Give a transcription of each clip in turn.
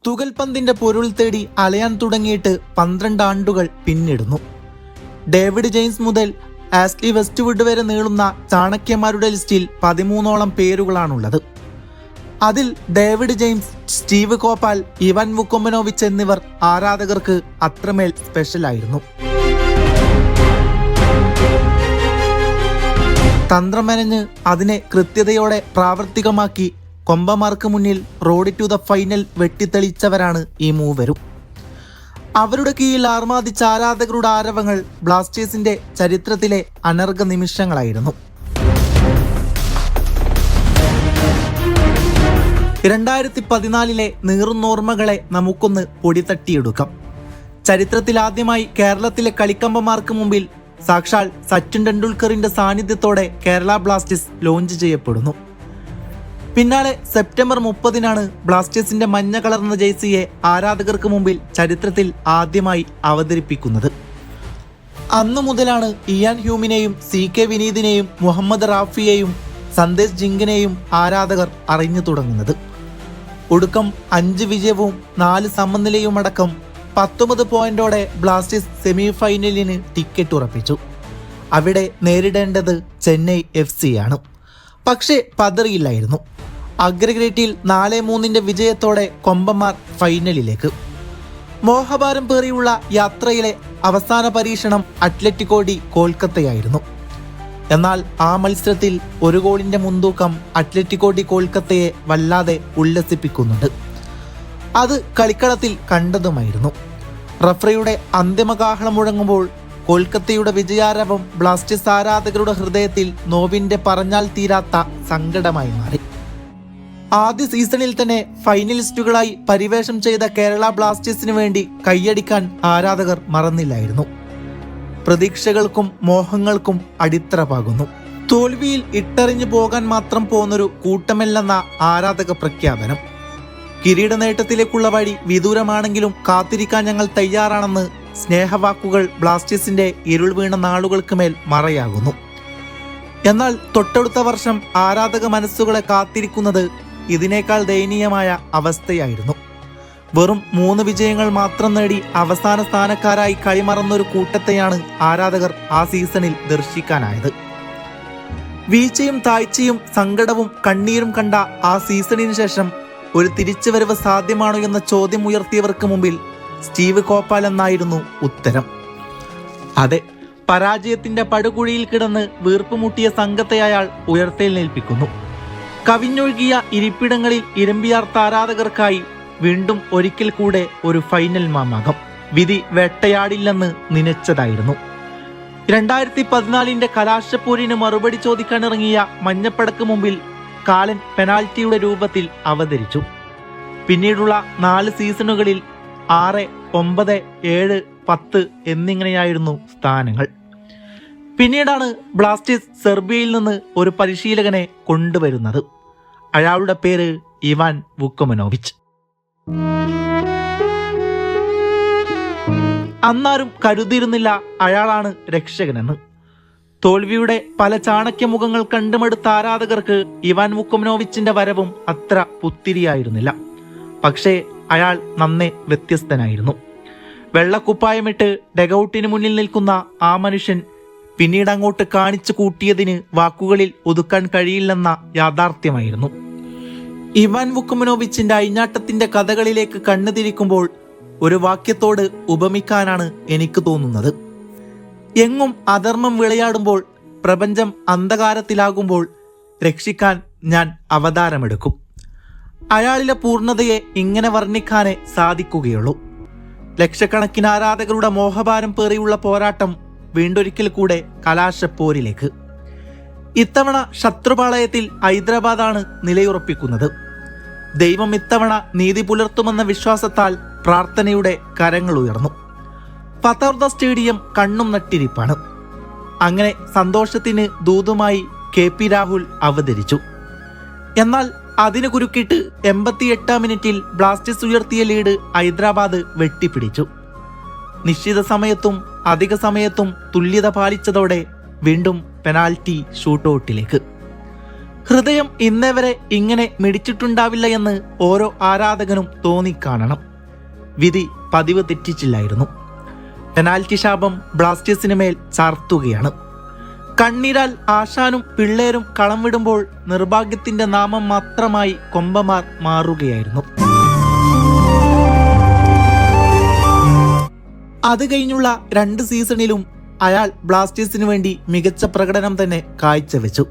തുകൽപന്തിന്റെ പൊരുൾ തേടി അലയാൻ തുടങ്ങിയിട്ട് 12 ആണ്ടുകൾ പിന്നിടുന്നു. ഡേവിഡ് ജെയിംസ് മുതൽ ആസ്ലി വെസ്റ്റ്വുഡ് വരെ നീളുന്ന ചാണക്യന്മാരുടെ ലിസ്റ്റിൽ 13ഓളം പേരുകളാണുള്ളത്. അതിൽ David James, Steve Coppell, Ivan Vukomanovic എന്നിവർ ആരാധകർക്ക് അത്രമേൽ സ്പെഷ്യലായിരുന്നു. തന്ത്രമെനഞ്ഞ് അതിനെ കൃത്യതയോടെ പ്രാവർത്തികമാക്കി കൊമ്പന്മാർക്ക് മുന്നിൽ റോഡ് ടു ദ ഫൈനൽ വെട്ടിത്തെളിച്ചവരാണ് ഈ മൂവരും. അവരുടെ കീഴിൽ ആർമാദിച്ച ആരാധകരുടെ ആരവങ്ങൾ ബ്ലാസ്റ്റേഴ്സിന്റെ ചരിത്രത്തിലെ അനർഘ നിമിഷങ്ങളായിരുന്നു. 2014 നീറുന്നോർമ്മകളെ നമുക്കൊന്ന് പൊടിതട്ടിയെടുക്കാം. ചരിത്രത്തിൽ ആദ്യമായി കേരളത്തിലെ കളിക്കമ്പന്മാർക്ക് മുമ്പിൽ സാക്ഷാൽ സച്ചിൻ ടെണ്ടുൽക്കറിന്റെ സാന്നിധ്യത്തോടെ കേരള ബ്ലാസ്റ്റേഴ്സ് ലോഞ്ച് ചെയ്യപ്പെടുന്നു. പിന്നാലെ സെപ്റ്റംബർ 30 ബ്ലാസ്റ്റേഴ്സിന്റെ മഞ്ഞ കളർന്ന ജേഴ്സിയെ ആരാധകർക്ക് മുമ്പിൽ ചരിത്രത്തിൽ ആദ്യമായി അവതരിപ്പിക്കുന്നത്. അന്നു മുതലാണ് ഇയാൻ ഹ്യൂമിനെയും CK വിനീതിനെയും മുഹമ്മദ് റാഫിയെയും സന്ദേശ് ജിങ്കിനെയും ആരാധകർ അറിഞ്ഞു തുടങ്ങുന്നത്. ഒടുക്കം 5 വിജയവും 4 സമനിലയുമടക്കം 19 പോയിന്റോടെ ബ്ലാസ്റ്റേഴ്സ് സെമി ഫൈനലിന് ടിക്കറ്റ് ഉറപ്പിച്ചു. അവിടെ നേരിടേണ്ടത് ചെന്നൈ FC ആണ്. പക്ഷേ പതറിയില്ലായിരുന്നു. അഗ്രഗ്രേറ്റിൽ 4-3 വിജയത്തോടെ കൊമ്പന്മാർ ഫൈനലിലേക്ക്. മോഹഭാരം പേറിയുള്ള യാത്രയിലെ അവസാന പരീക്ഷണം അത്ലറ്റിക്കോ ഡി കൊൽക്കത്തയായിരുന്നു. എന്നാൽ ആ മത്സരത്തിൽ 1 ഗോളിന്റെ മുൻതൂക്കം അത്ലറ്റിക്കോ ഡി കൊൽക്കത്തയെ വല്ലാതെ ഉല്ലസിപ്പിക്കുന്നുണ്ട്. അത് കളിക്കളത്തിൽ കണ്ടതുമായിരുന്നു. റഫറിയുടെ അന്തിമകാഹളം മുഴങ്ങുമ്പോൾ കൊൽക്കത്തയുടെ വിജയാരവം ബ്ലാസ്റ്റേഴ്സ് ആരാധകരുടെ ഹൃദയത്തിൽ നോവിന്റെ പറഞ്ഞാൽ തീരാത്ത സങ്കടമായി മാറി. ആദ്യ സീസണിൽ തന്നെ ഫൈനലിസ്റ്റുകളായി പരിവേഷം ചെയ്ത കേരള ബ്ലാസ്റ്റേഴ്സിന് വേണ്ടി കൈയടിക്കാൻ ആരാധകർ മറന്നില്ലായിരുന്നു. പ്രതീക്ഷകൾക്കും മോഹങ്ങൾക്കും അടിത്തറ പാകുന്നു. തോൽവിയിൽ ഇട്ടെറിഞ്ഞു പോകാൻ മാത്രം പോന്നൊരു കൂട്ടമല്ലെന്ന ആരാധക പ്രഖ്യാപനം. കിരീട നേട്ടത്തിലേക്കുള്ള വഴി വിദൂരമാണെങ്കിലും കാത്തിരിക്കാൻ ഞങ്ങൾ തയ്യാറാണെന്ന് സ്നേഹവാക്കുകൾ ബ്ലാസ്റ്റേഴ്സിന്റെ ഇരുൾ വീണ നാളുകൾക്ക് മേൽ മറയാകുന്നു. എന്നാൽ തൊട്ടടുത്ത വർഷം ആരാധക മനസ്സുകളെ കാത്തിരിക്കുന്നത് ഇതിനേക്കാൾ ദയനീയമായ അവസ്ഥയായിരുന്നു. വെറും 3 വിജയങ്ങൾ മാത്രം നേടി അവസാന സ്ഥാനക്കാരായി കൈമറന്നൊരു കൂട്ടത്തെയാണ് ആരാധകർ ആ സീസണിൽ ദർശിക്കാനായത്. വീഴ്ചയും താഴ്ചയും സങ്കടവും കണ്ണീരും കണ്ട ആ സീസണിന് ശേഷം ഒരു തിരിച്ചുവരവ് സാധ്യമാണോ എന്ന ചോദ്യം ഉയർത്തിയവർക്ക് മുമ്പിൽ സ്റ്റീവ് കോപ്പാൽ എന്നായിരുന്നു ഉത്തരം. അതെ, പരാജയത്തിന്റെ പടുകുഴിയിൽ കിടന്ന് വീർപ്പുമുട്ടിയ സംഘത്തെ അയാൾ ഉയർത്തെഴുന്നേൽപ്പിക്കുന്നു. കവിഞ്ഞൊഴുകിയ ഇരിപ്പിടങ്ങളിൽ ഇരമ്പിയാർത്ത ആരാധകർക്കായി വീണ്ടും ഒരിക്കൽ കൂടെ ഒരു ഫൈനൽ മാമാകം. വിധി വേട്ടയാടില്ലെന്ന് നനച്ചതായിരുന്നു. 2014 കലാശപ്പോരിന് മറുപടി ചോദിക്കാനിറങ്ങിയ മഞ്ഞപ്പടക്ക് മുമ്പിൽ കാലൻ പെനാൽറ്റിയുടെ രൂപത്തിൽ അവതരിച്ചു. പിന്നീടുള്ള 4 സീസണുകളിൽ 6, 9, 7, 10 എന്നിങ്ങനെയായിരുന്നു സ്ഥാനങ്ങൾ. പിന്നീടാണ് ബ്ലാസ്റ്റേഴ്സ് സെർബിയയിൽ നിന്ന് ഒരു പരിശീലകനെ കൊണ്ടുവരുന്നത്. അയാളുടെ പേര് ഇവാൻ വുക്കോമനോവിച്ച്. അന്നാരും കരുതിയിരുന്നില്ല അയാളാണ് രക്ഷകനെന്ന്. തോൽവിയുടെ പല ചാണക്യമുഖങ്ങൾ കണ്ടുമടുത്ത ആരാധകർക്ക് ഇവാൻ വുക്കോമനോവിച്ചിന്റെ വരവും അത്ര പുത്തിരിയായിരുന്നില്ല. പക്ഷേ അയാൾ നന്നേ വ്യത്യസ്തനായിരുന്നു. വെള്ളക്കുപ്പായമിട്ട് ഡെഗൌട്ടിന് മുന്നിൽ നിൽക്കുന്ന ആ മനുഷ്യൻ പിന്നീട് അങ്ങോട്ട് കാണിച്ചു കൂട്ടിയതിന് വാക്കുകളിൽ ഒതുക്കാൻ കഴിയില്ലെന്ന യാഥാർത്ഥ്യമായിരുന്നു. ഇവാൻ വുക്കോമനോവിച്ചിന്റെ അഴിഞ്ഞാട്ടത്തിന്റെ കഥകളിലേക്ക് കണ്ണുതിരിക്കുമ്പോൾ ഒരു വാക്യത്തോട് ഉപമിക്കാനാണ് എനിക്ക് തോന്നുന്നത്. എങ്ങും അധർമ്മം വിളയാടുമ്പോൾ, പ്രപഞ്ചം അന്ധകാരത്തിലാകുമ്പോൾ രക്ഷിക്കാൻ ഞാൻ അവതാരമെടുക്കും. അയാളിലെ പൂർണ്ണതയെ ഇങ്ങനെ വർണ്ണിക്കാനേ സാധിക്കുകയുള്ളൂ. ലക്ഷക്കണക്കിന് ആരാധകരുടെ മോഹഭാരം പേറിയുള്ള പോരാട്ടം വീണ്ടൊരിക്കൽ കൂടെ കലാശപ്പോരിലേക്ക്. ഇത്തവണ ശത്രുപാളയത്തിൽ ഹൈദരാബാദാണ് നിലയുറപ്പിക്കുന്നത്. ദൈവം ഇത്തവണ നീതി പുലർത്തുമെന്ന വിശ്വാസത്താൽ പ്രാർത്ഥനയുടെ കരങ്ങൾ ഉയർന്നു. ഫതോർദ സ്റ്റേഡിയം കണ്ണും നട്ടിരിപ്പാണ്. അങ്ങനെ സന്തോഷത്തിന് ദൂതുമായി KP രാഹുൽ അവതരിച്ചു. എന്നാൽ അതിന് കുരുക്കിട്ട് 88 മിനിറ്റിൽ ബ്ലാസ്റ്റേഴ്സ് ഉയർത്തിയ ലീഡ് ഹൈദരാബാദ് വെട്ടിപ്പിടിച്ചു. നിശ്ചിത സമയത്തും അധിക സമയത്തും തുല്യത പാലിച്ചതോടെ വീണ്ടും പെനാൽറ്റി ഷൂട്ടൌട്ടിലേക്ക്. ഹൃദയം ഇന്നേ വരെ ഇങ്ങനെ മിടിച്ചിട്ടുണ്ടാവില്ല എന്ന് ഓരോ ആരാധകനും തോന്നിക്കാണണം. വിധി പതിവ് തെറ്റിച്ചില്ലായിരുന്നു. പെനാൽറ്റി ശാപം ബ്ലാസ്റ്റേഴ്സിന് മേൽ ചാർത്തുകയാണ്. കണ്ണീരാൽ ആശാനും പിള്ളേരും കളം വിടുമ്പോൾ നിർഭാഗ്യത്തിന്റെ നാമം മാത്രമായി കൊമ്പമാർ മാറുകയായിരുന്നു. അത് കഴിഞ്ഞുള്ള 2 സീസണിലും അയാൾ ബ്ലാസ്റ്റേഴ്സിന് വേണ്ടി മികച്ച പ്രകടനം തന്നെ കാഴ്ചവെച്ചു.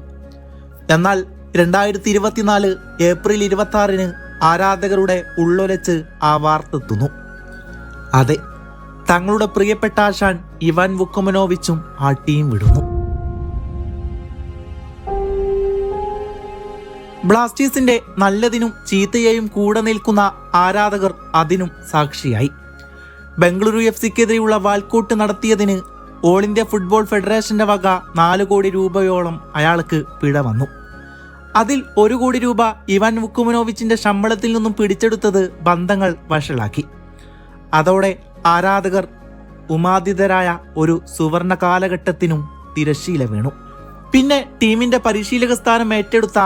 എന്നാൽ 2024 ഏപ്രിൽ 26 ആരാധകരുടെ ഉള്ളൊലച്ച് ആ വാർത്തെത്തുന്നു. അതെ, തങ്ങളുടെ പ്രിയപ്പെട്ട ആശാൻ ഇവാൻ വുക്കോമനോവിച്ചും ആ ടീം വിടുന്നു. ബ്ലാസ്റ്റേഴ്സിന്റെ നല്ലതിനും ചീത്തയെയും കൂടെ നിൽക്കുന്ന ആരാധകർ അതിനും സാക്ഷിയായി. ബംഗളൂരു FCക്കെതിരെയുള്ള വാൾക്കോട്ട് നടത്തിയതിന് ഓൾ ഇന്ത്യ ഫുട്ബോൾ ഫെഡറേഷന്റെ വക 4 കോടി രൂപയോളം അയാൾക്ക് പിഴ വന്നു. അതിൽ 1 കോടി രൂപ ഇവാൻ വുക്കോമനോവിച്ചിന്റെ ശമ്പളത്തിൽ നിന്നും പിടിച്ചെടുത്തത് ബന്ധങ്ങൾ വഷളാക്കി. അതോടെ ആരാധകർ ഉമാദിതരായ ഒരു സുവർണ കാലഘട്ടത്തിനും തിരശ്ശീല വീണു. പിന്നെ ടീമിന്റെ പരിശീലക സ്ഥാനം ഏറ്റെടുത്ത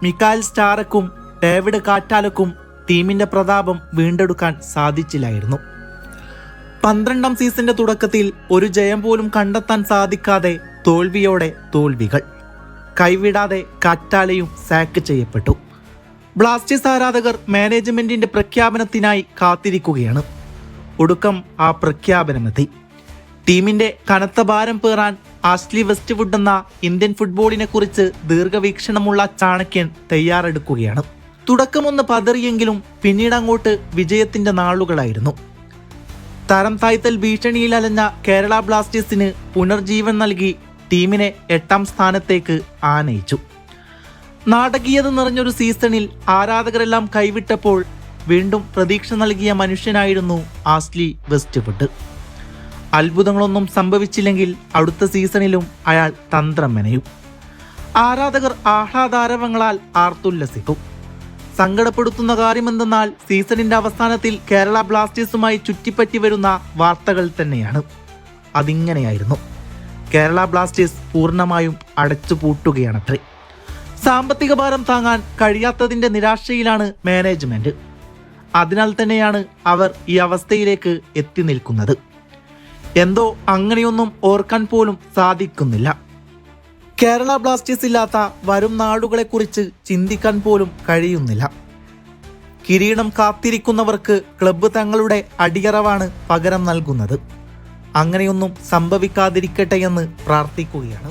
മിക്കാൽ സ്റ്റാറക്കും ഡേവിഡ് കാറ്റാലക്കും ടീമിന്റെ പ്രതാപം വീണ്ടെടുക്കാൻ സാധിച്ചില്ലായിരുന്നു. 12ാം സീസണിന്റെ തുടക്കത്തിൽ ഒരു ജയം പോലും കണ്ടെത്താൻ സാധിക്കാതെ തോൽവിയോടെ തോൽവികൾ. കൈവിടാതെ കാറ്റാലയും സാക്ക് ചെയ്യപ്പെട്ടു. ബ്ലാസ്റ്റേഴ്സ് ആരാധകർ മാനേജ്മെന്റിന്റെ പ്രഖ്യാപനത്തിനായി കാത്തിരിക്കുകയാണ്. ഒടുക്കം ആ പ്രഖ്യാപനമെത്തി. ടീമിന്റെ കനത്ത ഭാരം പേറാൻ ആഷ്ലി വെസ്റ്റ്വുഡ് എന്ന ഇന്ത്യൻ ഫുട്ബോളിനെ കുറിച്ച് ദീർഘവീക്ഷണമുള്ള ചാണക്യൻ തയ്യാറെടുക്കുകയാണ്. തുടക്കമൊന്ന് പതറിയെങ്കിലും പിന്നീട് അങ്ങോട്ട് വിജയത്തിന്റെ നാളുകളായിരുന്നു. തരം താഴ്ത്തൽ ഭീഷണിയിൽ അലഞ്ഞ കേരള ബ്ലാസ്റ്റേഴ്സിന് പുനർജീവൻ നൽകി ടീമിനെ 8ാം സ്ഥാനത്തേക്ക് ആനയിച്ചു. നാടകീയത നിറഞ്ഞൊരു സീസണിൽ ആരാധകരെല്ലാം കൈവിട്ടപ്പോൾ വീണ്ടും പ്രതീക്ഷ നൽകിയ മനുഷ്യനായിരുന്നു ആഷ്ലി വെസ്റ്റ്വുഡ്. അത്ഭുതങ്ങളൊന്നും സംഭവിച്ചില്ലെങ്കിൽ അടുത്ത സീസണിലും അയാൾ തന്ത്രം മെനയും. ആരാധകർ ആഹ്ലാദാരവങ്ങളാൽ ആർത്തുല്ലസിക്കും. സങ്കടപ്പെടുത്തുന്ന കാര്യമെന്തെന്നാൽ സീസണിന്റെ അവസാനത്തിൽ കേരള ബ്ലാസ്റ്റേഴ്സുമായി ചുറ്റിപ്പറ്റി വരുന്ന വാർത്തകൾ തന്നെയാണ്. അതിങ്ങനെയായിരുന്നു: കേരള ബ്ലാസ്റ്റേഴ്സ് പൂർണ്ണമായും അടച്ചുപൂട്ടുകയാണത്രേ. സാമ്പത്തിക ഭാരം താങ്ങാൻ കഴിയാത്തതിന്റെ നിരാശയിലാണ് മാനേജ്മെന്റ്. അതിനാൽ തന്നെയാണ് അവർ ഈ അവസ്ഥയിലേക്ക് എത്തി നിൽക്കുന്നത്. എന്തോ അങ്ങനെയൊന്നും ഓർക്കാൻ പോലും സാധിക്കുന്നില്ല. കേരള ബ്ലാസ്റ്റേഴ്സ് ഇല്ലാത്ത വരും നാളുകളെക്കുറിച്ച് ചിന്തിക്കാൻ പോലും കഴിയുന്നില്ല. കിരീടം കാത്തിരിക്കുന്നവർക്ക് ക്ലബ്ബ് തങ്ങളുടെ അടിയറവാണ് പകരം നൽകുന്നത്. അങ്ങനെയൊന്നും സംഭവിക്കാതിരിക്കട്ടെ എന്ന് പ്രാർത്ഥിക്കുകയാണ്.